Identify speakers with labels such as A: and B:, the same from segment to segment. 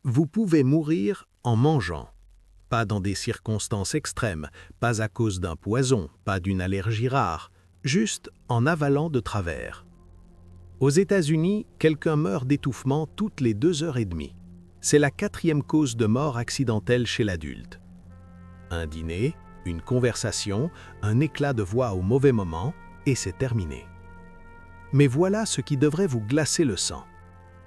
A: Vous pouvez mourir en mangeant. Pas dans des circonstances extrêmes, pas à cause d'un poison, pas d'une allergie rare, juste en avalant de travers. Aux États-Unis, quelqu'un meurt d'étouffement toutes les 2 heures et demie. C'est la 4e cause de mort accidentelle chez l'adulte. Un dîner, une conversation, un éclat de voix au mauvais moment, et c'est terminé. Mais voilà ce qui devrait vous glacer le sang.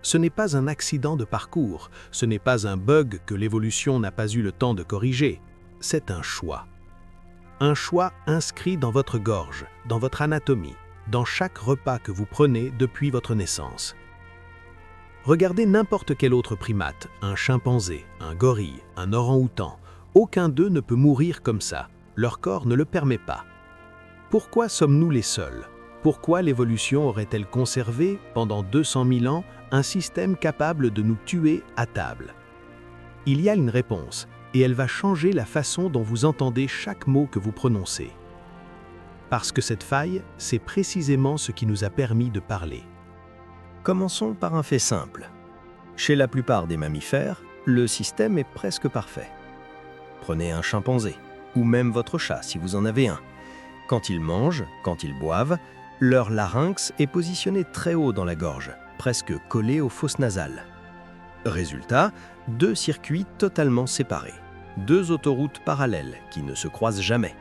A: Ce n'est pas un accident de parcours, ce n'est pas un bug que l'évolution n'a pas eu le temps de corriger, c'est un choix. Un choix inscrit dans votre gorge, dans votre anatomie, dans chaque repas que vous prenez depuis votre naissance. Regardez n'importe quel autre primate, un chimpanzé, un gorille, un orang-outan, aucun d'eux ne peut mourir comme ça, leur corps ne le permet pas. Pourquoi sommes-nous les seuls ? Pourquoi l'évolution aurait-elle conservé, pendant 200 000 ans, un système capable de nous tuer à table? Il y a une réponse, et elle va changer la façon dont vous entendez chaque mot que vous prononcez. Parce que cette faille, c'est précisément ce qui nous a permis de parler.
B: Commençons par un fait simple. Chez la plupart des mammifères, le système est presque parfait. Prenez un chimpanzé, ou même votre chat si vous en avez un. Quand ils mangent, quand ils boivent, leur larynx est positionné très haut dans la gorge, presque collé aux fosses nasales. Résultat, 2 circuits totalement séparés, 2 autoroutes parallèles qui ne se croisent jamais.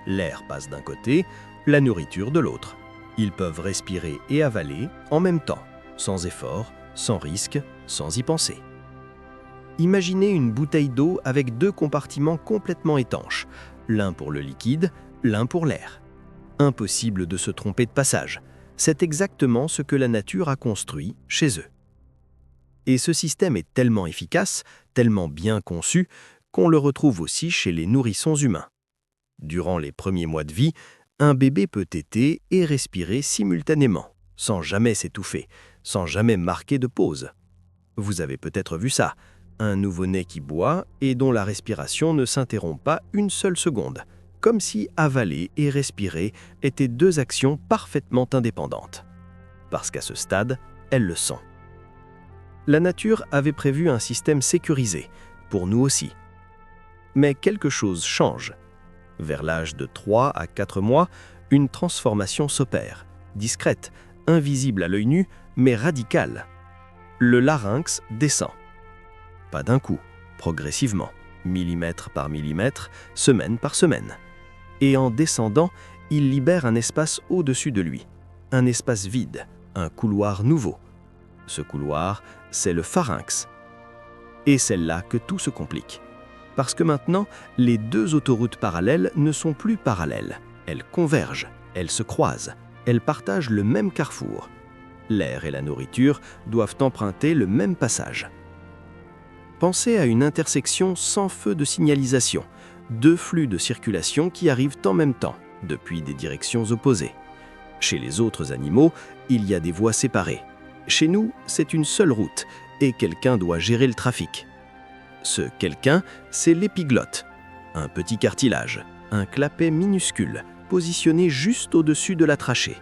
B: L'air passe d'un côté, la nourriture de l'autre. Ils peuvent respirer et avaler en même temps, sans effort, sans risque, sans y penser. Imaginez une bouteille d'eau avec 2 compartiments complètement étanches, l'un pour le liquide, l'un pour l'air. Impossible de se tromper de passage. C'est exactement ce que la nature a construit chez eux. Et ce système est tellement efficace, tellement bien conçu, qu'on le retrouve aussi chez les nourrissons humains. Durant les premiers mois de vie, un bébé peut téter et respirer simultanément, sans jamais s'étouffer, sans jamais marquer de pause. Vous avez peut-être vu ça, un nouveau-né qui boit et dont la respiration ne s'interrompt pas une seule seconde, comme si avaler et respirer étaient 2 actions parfaitement indépendantes. Parce qu'à ce stade, elles le sont. La nature avait prévu un système sécurisé, pour nous aussi. Mais quelque chose change. Vers l'âge de 3 à 4 mois, une transformation s'opère, discrète, invisible à l'œil nu, mais radicale. Le larynx descend. Pas d'un coup, progressivement, millimètre par millimètre, semaine par semaine. Et en descendant, il libère un espace au-dessus de lui, un espace vide, un couloir nouveau. Ce couloir, c'est le pharynx. Et c'est là que tout se complique. Parce que maintenant, les 2 autoroutes parallèles ne sont plus parallèles. Elles convergent, elles se croisent, elles partagent le même carrefour. L'air et la nourriture doivent emprunter le même passage. Pensez à une intersection sans feu de signalisation, 2 flux de circulation qui arrivent en même temps, depuis des directions opposées. Chez les autres animaux, il y a des voies séparées. Chez nous, c'est une seule route, et quelqu'un doit gérer le trafic. Ce quelqu'un, c'est l'épiglotte, un petit cartilage, un clapet minuscule, positionné juste au-dessus de la trachée.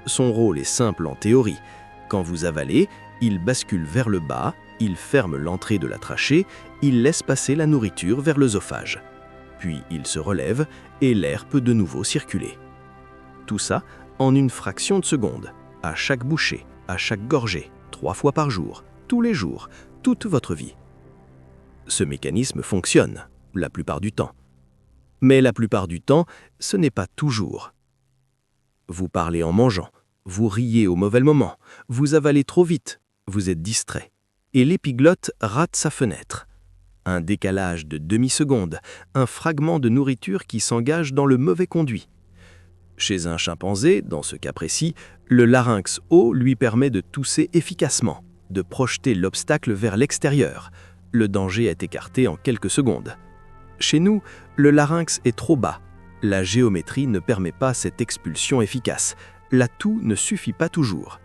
B: Son rôle est simple en théorie. Quand vous avalez, il bascule vers le bas, il ferme l'entrée de la trachée, il laisse passer la nourriture vers l'œsophage. Puis il se relève et l'air peut de nouveau circuler. Tout ça en une fraction de seconde, à chaque bouchée, à chaque gorgée, 3 fois par jour, tous les jours, toute votre vie. Ce mécanisme fonctionne, la plupart du temps. Mais la plupart du temps, ce n'est pas toujours. Vous parlez en mangeant, vous riez au mauvais moment, vous avalez trop vite, vous êtes distrait. Et l'épiglotte rate sa fenêtre. Un décalage de demi-seconde, un fragment de nourriture qui s'engage dans le mauvais conduit. Chez un chimpanzé, dans ce cas précis, le larynx haut lui permet de tousser efficacement, de projeter l'obstacle vers l'extérieur. Le danger est écarté en quelques secondes. Chez nous, le larynx est trop bas. La géométrie ne permet pas cette expulsion efficace. La toux ne suffit pas toujours.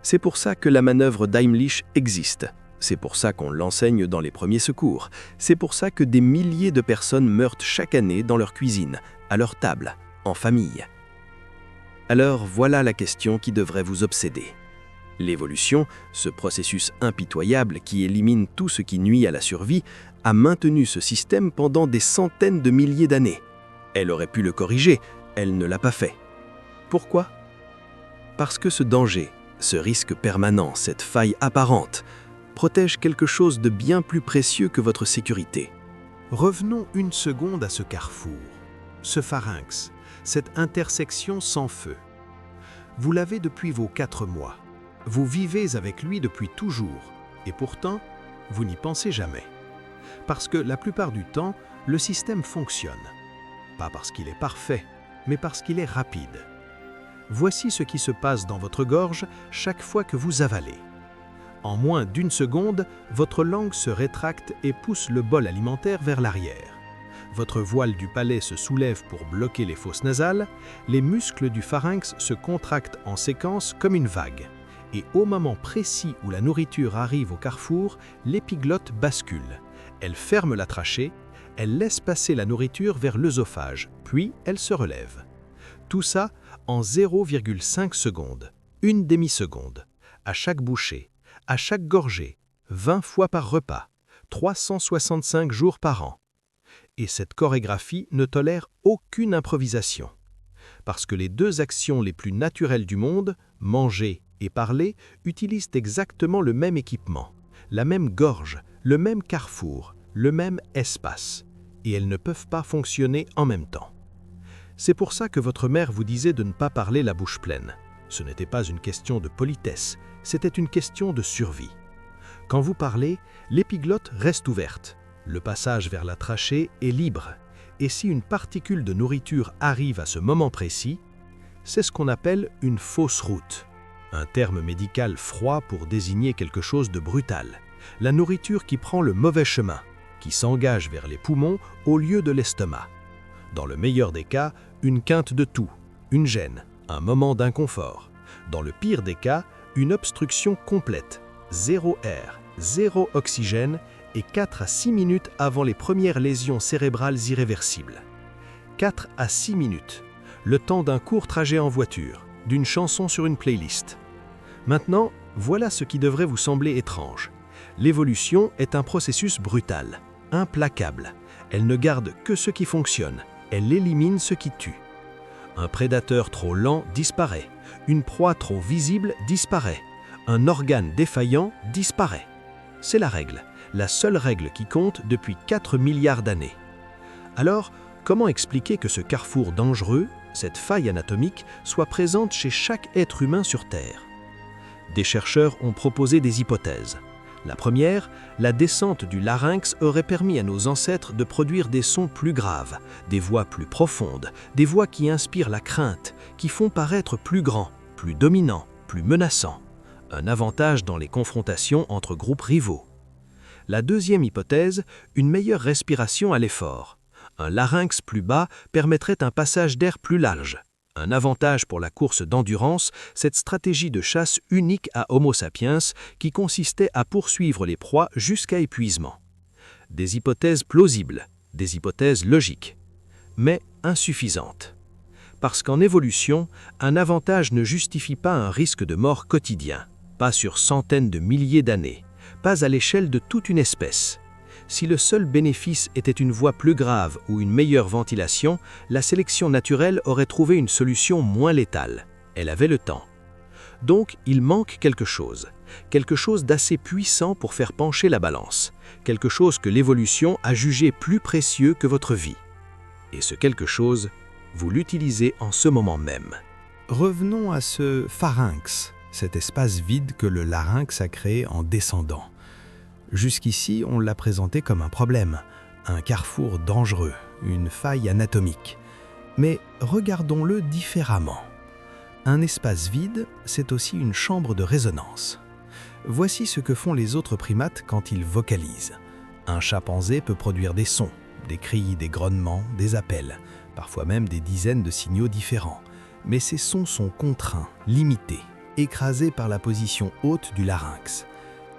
B: C'est pour ça que la manœuvre d'Heimlich existe. C'est pour ça qu'on l'enseigne dans les premiers secours. C'est pour ça que des milliers de personnes meurent chaque année dans leur cuisine, à leur table, en famille. Alors voilà la question qui devrait vous obséder. L'évolution, ce processus impitoyable qui élimine tout ce qui nuit à la survie, a maintenu ce système pendant des centaines de milliers d'années. Elle aurait pu le corriger, elle ne l'a pas fait. Pourquoi? Parce que ce danger, ce risque permanent, cette faille apparente, protège quelque chose de bien plus précieux que votre sécurité.
A: Revenons une seconde à ce carrefour, ce pharynx, cette intersection sans feu. Vous l'avez depuis vos 4 mois. Vous vivez avec lui depuis toujours, et pourtant, vous n'y pensez jamais. Parce que la plupart du temps, le système fonctionne. Pas parce qu'il est parfait, mais parce qu'il est rapide. Voici ce qui se passe dans votre gorge chaque fois que vous avalez. En moins d'1 seconde, votre langue se rétracte et pousse le bol alimentaire vers l'arrière. Votre voile du palais se soulève pour bloquer les fosses nasales, les muscles du pharynx se contractent en séquence comme une vague. Et au moment précis où la nourriture arrive au carrefour, l'épiglotte bascule. Elle ferme la trachée, elle laisse passer la nourriture vers l'œsophage, puis elle se relève. Tout ça en 0,5 secondes, une demi-seconde, à chaque bouchée, à chaque gorgée, 20 fois par repas, 365 jours par an. Et cette chorégraphie ne tolère aucune improvisation. Parce que les 2 actions les plus naturelles du monde, manger et parler, utilisent exactement le même équipement, la même gorge, le même carrefour, le même espace. Et elles ne peuvent pas fonctionner en même temps. C'est pour ça que votre mère vous disait de ne pas parler la bouche pleine. Ce n'était pas une question de politesse, c'était une question de survie. Quand vous parlez, l'épiglotte reste ouverte. Le passage vers la trachée est libre. Et si une particule de nourriture arrive à ce moment précis, c'est ce qu'on appelle une fausse route. Un terme médical froid pour désigner quelque chose de brutal. La nourriture qui prend le mauvais chemin, qui s'engage vers les poumons au lieu de l'estomac. Dans le meilleur des cas, une quinte de toux, une gêne, un moment d'inconfort. Dans le pire des cas, une obstruction complète, 0 air, 0 oxygène et 4 à 6 minutes avant les premières lésions cérébrales irréversibles. 4 à 6 minutes, le temps d'un court trajet en voiture, d'une chanson sur une playlist. Maintenant, voilà ce qui devrait vous sembler étrange. L'évolution est un processus brutal, implacable. Elle ne garde que ce qui fonctionne, elle élimine ce qui tue. Un prédateur trop lent disparaît, une proie trop visible disparaît, un organe défaillant disparaît. C'est la règle, la seule règle qui compte depuis 4 milliards d'années. Alors, comment expliquer que ce carrefour dangereux, cette faille anatomique, soit présente chez chaque être humain sur Terre? Des chercheurs ont proposé des hypothèses. La première, la descente du larynx aurait permis à nos ancêtres de produire des sons plus graves, des voix plus profondes, des voix qui inspirent la crainte, qui font paraître plus grands, plus dominants, plus menaçants. Un avantage dans les confrontations entre groupes rivaux. La deuxième hypothèse, une meilleure respiration à l'effort. Un larynx plus bas permettrait un passage d'air plus large. Un avantage pour la course d'endurance, cette stratégie de chasse unique à Homo sapiens qui consistait à poursuivre les proies jusqu'à épuisement. Des hypothèses plausibles, des hypothèses logiques, mais insuffisantes. Parce qu'en évolution, un avantage ne justifie pas un risque de mort quotidien, pas sur centaines de milliers d'années, pas à l'échelle de toute une espèce. Si le seul bénéfice était une voix plus grave ou une meilleure ventilation, la sélection naturelle aurait trouvé une solution moins létale. Elle avait le temps. Donc, il manque quelque chose d'assez puissant pour faire pencher la balance, quelque chose que l'évolution a jugé plus précieux que votre vie. Et ce quelque chose, vous l'utilisez en ce moment même. Revenons à ce pharynx, cet espace vide que le larynx a créé en descendant. Jusqu'ici, on l'a présenté comme un problème, un carrefour dangereux, une faille anatomique. Mais regardons-le différemment. Un espace vide, c'est aussi une chambre de résonance. Voici ce que font les autres primates quand ils vocalisent. Un chimpanzé peut produire des sons, des cris, des grognements, des appels, parfois même des dizaines de signaux différents. Mais ces sons sont contraints, limités, écrasés par la position haute du larynx.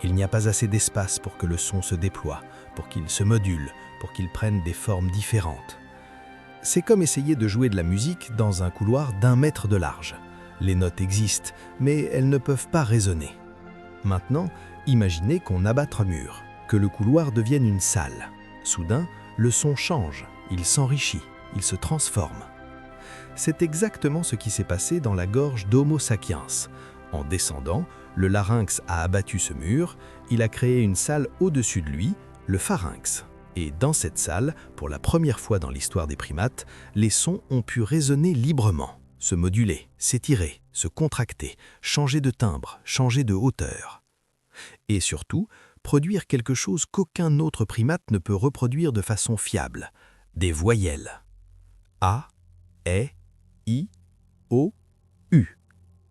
A: Il n'y a pas assez d'espace pour que le son se déploie, pour qu'il se module, pour qu'il prenne des formes différentes. C'est comme essayer de jouer de la musique dans un couloir d'1 mètre de large.
B: Les notes existent, mais elles ne peuvent pas résonner. Maintenant, imaginez qu'on abatte un mur, que le couloir devienne une salle. Soudain, le son change, il s'enrichit, il se transforme. C'est exactement ce qui s'est passé dans la gorge d'Homo sapiens. En descendant, le larynx a abattu ce mur, il a créé une salle au-dessus de lui, le pharynx. Et dans cette salle, pour la première fois dans l'histoire des primates, les sons ont pu résonner librement, se moduler, s'étirer, se contracter, changer de timbre, changer de hauteur. Et surtout, produire quelque chose qu'aucun autre primate ne peut reproduire de façon fiable, des voyelles. A, E, I, O, U.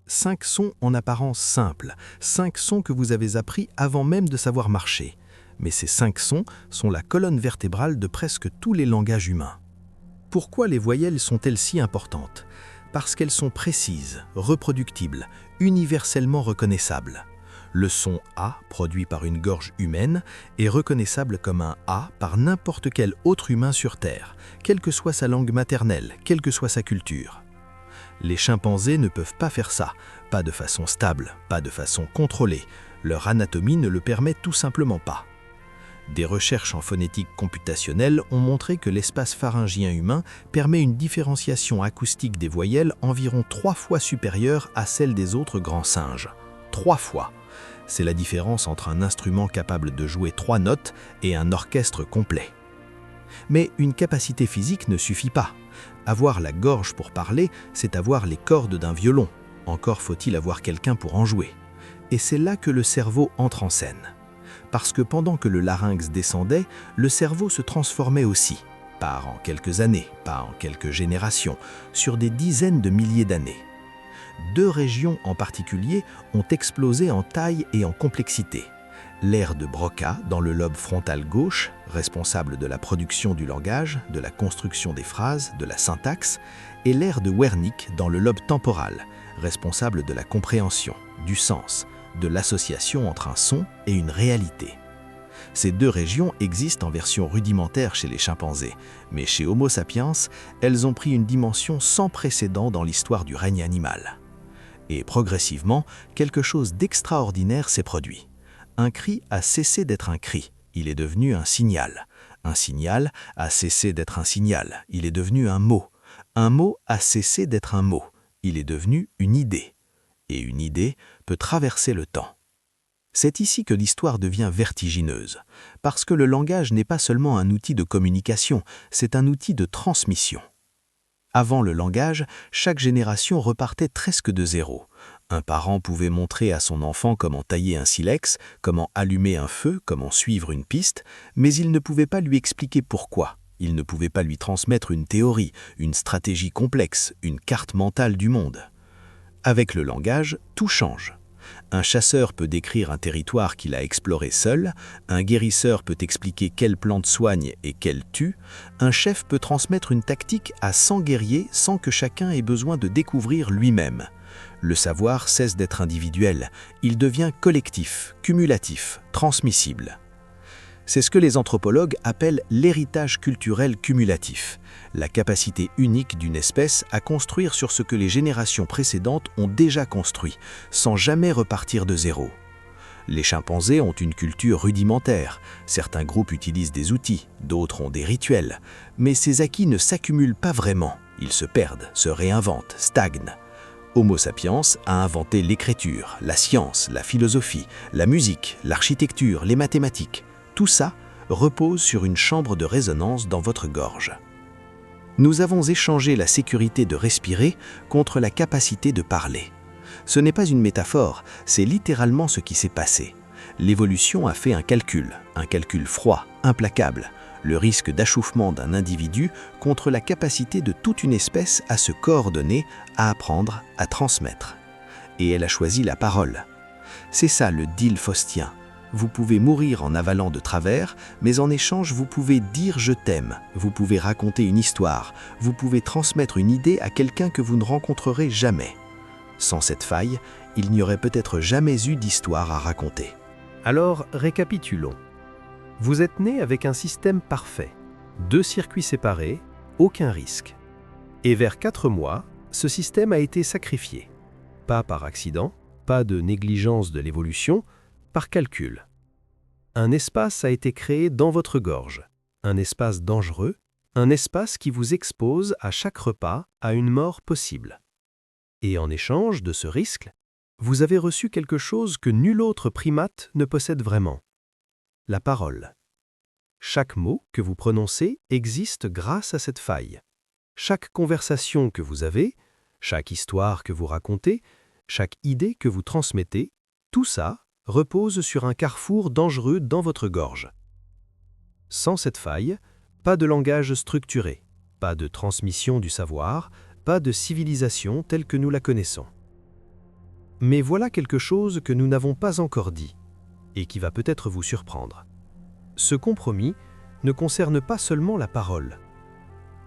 B: 5 sons en apparence simples, 5 sons que vous avez appris avant même de savoir marcher. Mais ces 5 sons sont la colonne vertébrale de presque tous les langages humains. Pourquoi les voyelles sont-elles si importantes? Parce qu'elles sont précises, reproductibles, universellement reconnaissables. Le son A, produit par une gorge humaine, est reconnaissable comme un A par n'importe quel autre humain sur Terre, quelle que soit sa langue maternelle, quelle que soit sa culture. Les chimpanzés ne peuvent pas faire ça, pas de façon stable, pas de façon contrôlée. Leur anatomie ne le permet tout simplement pas. Des recherches en phonétique computationnelle ont montré que l'espace pharyngien humain permet une différenciation acoustique des voyelles environ 3 fois supérieure à celle des autres grands singes. 3 fois. C'est la différence entre un instrument capable de jouer 3 notes et un orchestre complet. Mais une capacité physique ne suffit pas. Avoir la gorge pour parler, c'est avoir les cordes d'un violon. Encore faut-il avoir quelqu'un pour en jouer. Et c'est là que le cerveau entre en scène. Parce que pendant que le larynx descendait, le cerveau se transformait aussi. Pas en quelques années, pas en quelques générations, sur des dizaines de milliers d'années. 2 régions en particulier ont explosé en taille et en complexité. L'aire de Broca dans le lobe frontal gauche, responsable de la production du langage, de la construction des phrases, de la syntaxe, et l'aire de Wernicke dans le lobe temporal, responsable de la compréhension, du sens, de l'association entre un son et une réalité. Ces 2 régions existent en version rudimentaire chez les chimpanzés, mais chez Homo sapiens, elles ont pris une dimension sans précédent dans l'histoire du règne animal. Et progressivement, quelque chose d'extraordinaire s'est produit. Un cri a cessé d'être un cri, il est devenu un signal. Un signal a cessé d'être un signal, il est devenu un mot. Un mot a cessé d'être un mot, il est devenu une idée. Et une idée peut traverser le temps. C'est ici que l'histoire devient vertigineuse, parce que le langage n'est pas seulement un outil de communication, c'est un outil de transmission. Avant le langage, chaque génération repartait presque de zéro. Un parent pouvait montrer à son enfant comment tailler un silex, comment allumer un feu, comment suivre une piste, mais il ne pouvait pas lui expliquer pourquoi. Il ne pouvait pas lui transmettre une théorie, une stratégie complexe, une carte mentale du monde. Avec le langage, tout change. Un chasseur peut décrire un territoire qu'il a exploré seul, un guérisseur peut expliquer quelle plante soigne et quelle tue, un chef peut transmettre une tactique à 100 guerriers sans que chacun ait besoin de découvrir lui-même. Le savoir cesse d'être individuel, il devient collectif, cumulatif, transmissible. C'est ce que les anthropologues appellent l'héritage culturel cumulatif, la capacité unique d'une espèce à construire sur ce que les générations précédentes ont déjà construit, sans jamais repartir de zéro. Les chimpanzés ont une culture rudimentaire, certains groupes utilisent des outils, d'autres ont des rituels, mais ces acquis ne s'accumulent pas vraiment, ils se perdent, se réinventent, stagnent. Homo sapiens a inventé l'écriture, la science, la philosophie, la musique, l'architecture, les mathématiques. Tout ça repose sur une chambre de résonance dans votre gorge. Nous avons échangé la sécurité de respirer contre la capacité de parler. Ce n'est pas une métaphore, c'est littéralement ce qui s'est passé. L'évolution a fait un calcul froid, implacable, le risque d'achouffement d'un individu contre la capacité de toute une espèce à se coordonner, à apprendre, à transmettre. Et elle a choisi la parole. C'est ça le deal faustien. Vous pouvez mourir en avalant de travers, mais en échange, vous pouvez dire « je t'aime », vous pouvez raconter une histoire, vous pouvez transmettre une idée à quelqu'un que vous ne rencontrerez jamais. Sans cette faille, il n'y aurait peut-être jamais eu d'histoire à raconter.
A: Alors, récapitulons. Vous êtes né avec un système parfait, 2 circuits séparés, aucun risque. Et vers 4 mois, ce système a été sacrifié.
B: Pas par accident, pas de négligence de l'évolution, par calcul. Un espace a été créé dans votre gorge, un espace dangereux, un espace qui vous expose à chaque repas à une mort possible. Et en échange de ce risque, vous avez reçu quelque chose que nul autre primate ne possède vraiment: la parole. Chaque mot que vous prononcez existe grâce à cette faille. Chaque conversation que vous avez, chaque histoire que vous racontez, chaque idée que vous transmettez, tout ça repose sur un carrefour dangereux dans votre gorge. Sans cette faille, pas de langage structuré, pas de transmission du savoir, pas de civilisation telle que nous la connaissons. Mais voilà quelque chose que nous n'avons pas encore dit, et qui va peut-être vous surprendre. Ce compromis ne concerne pas seulement la parole.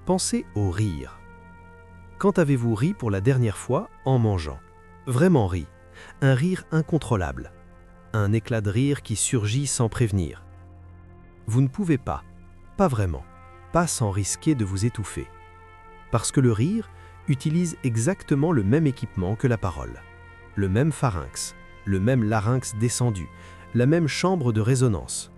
B: Pensez au rire. Quand avez-vous ri pour la dernière fois en mangeant? Vraiment ri, un rire incontrôlable, un éclat de rire qui surgit sans prévenir. Vous ne pouvez pas vraiment, pas sans risquer de vous étouffer. Parce que le rire utilise exactement le même équipement que la parole. Le même pharynx, le même larynx descendu, la même chambre de résonance.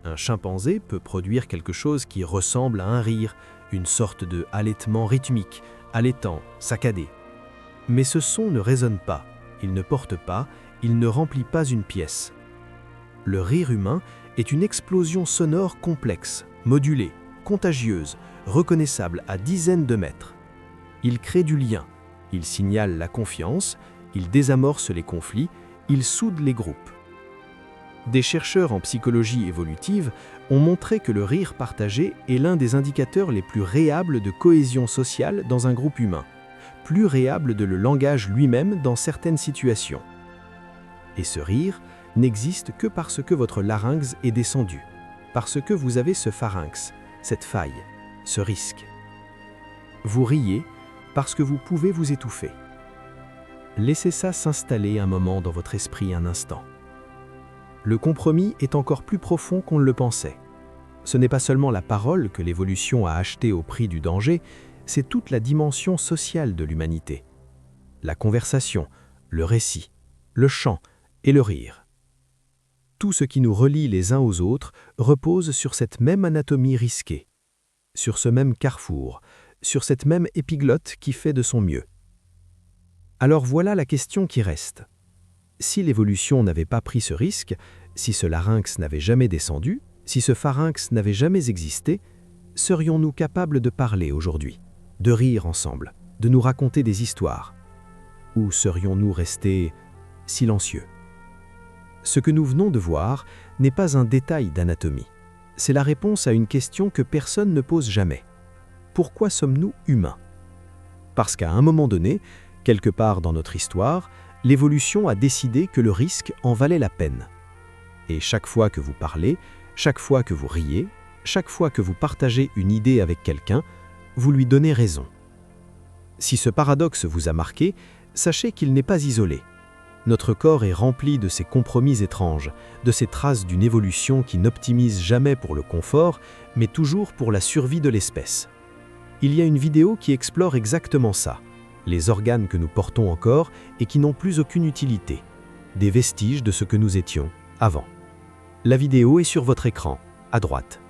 B: Un chimpanzé peut produire quelque chose qui ressemble à un rire, une sorte de halètement rythmique, haletant, saccadé. Mais ce son ne résonne pas, il ne porte pas, il ne remplit pas une pièce. Le rire humain est une explosion sonore complexe, modulée, contagieuse, reconnaissable à dizaines de mètres. Il crée du lien, il signale la confiance, il désamorce les conflits, il soude les groupes. Des chercheurs en psychologie évolutive ont montré que le rire partagé est l'un des indicateurs les plus réables de cohésion sociale dans un groupe humain, plus réable que le langage lui-même dans certaines situations. Et ce rire n'existe que parce que votre larynx est descendu, parce que vous avez ce pharynx, cette faille, ce risque. Vous riez parce que vous pouvez vous étouffer. Laissez ça s'installer un moment dans votre esprit un instant. Le compromis est encore plus profond qu'on ne le pensait. Ce n'est pas seulement la parole que l'évolution a achetée au prix du danger, c'est toute la dimension sociale de l'humanité. La conversation, le récit, le chant et le rire. Tout ce qui nous relie les uns aux autres repose sur cette même anatomie risquée, sur ce même carrefour, sur cette même épiglotte qui fait de son mieux. Alors voilà la question qui reste. Si l'évolution n'avait pas pris ce risque, si ce larynx n'avait jamais descendu, si ce pharynx n'avait jamais existé, serions-nous capables de parler aujourd'hui, de rire ensemble, de nous raconter des histoires? Ou serions-nous restés silencieux? Ce que nous venons de voir n'est pas un détail d'anatomie. C'est la réponse à une question que personne ne pose jamais. Pourquoi sommes-nous humains? Parce qu'à un moment donné, quelque part dans notre histoire, l'évolution a décidé que le risque en valait la peine. Et chaque fois que vous parlez, chaque fois que vous riez, chaque fois que vous partagez une idée avec quelqu'un, vous lui donnez raison. Si ce paradoxe vous a marqué, sachez qu'il n'est pas isolé. Notre corps est rempli de ces compromis étranges, de ces traces d'une évolution qui n'optimise jamais pour le confort, mais toujours pour la survie de l'espèce. Il y a une vidéo qui explore exactement ça, les organes que nous portons encore et qui n'ont plus aucune utilité, des vestiges de ce que nous étions avant. La vidéo est sur votre écran, à droite.